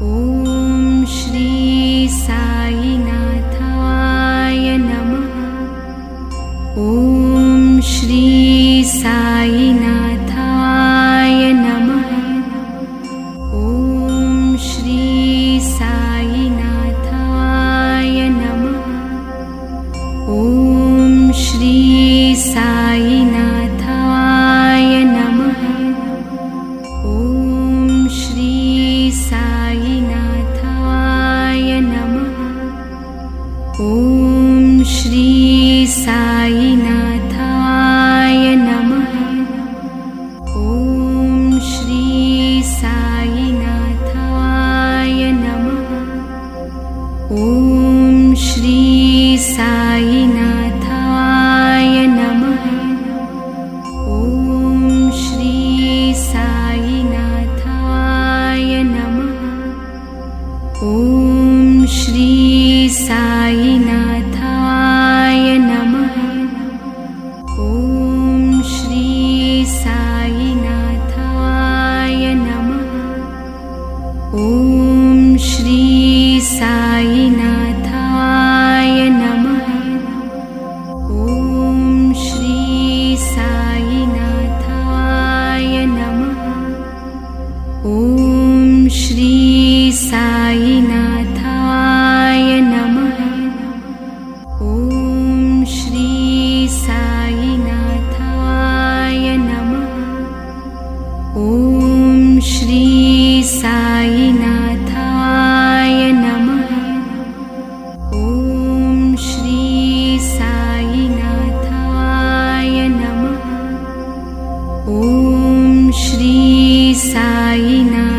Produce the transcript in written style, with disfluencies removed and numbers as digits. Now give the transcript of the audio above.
ॐ श्री साईनाथाय नमः। ॐ श्री साईनाथाय नमः। ॐ श्री साईनाथाय नमः। ॐ श्री साईनाथाय नमः। ॐ श्री साईनाथाय नमः। ॐ श्री साईनाथाय नमः। ॐ श्री साईनाथाय नमः। ॐ श्री साईनाथाय नमः। ॐ श्री साईनाथाय नमः। ॐ श्री साईनाथाय नमः। ॐ श्री साईनाथाय नमः। ॐ श्री साईनाथाय नमः। ॐ श्री साईनाथाय नमः। ॐ श्री साईनाथाय नमः। ॐ श्री साईनाथाय नमः। ॐ श्री साईनाथाय नमः। ॐ श्री साईनाथाय नमः। ॐ श्री साईनाथाय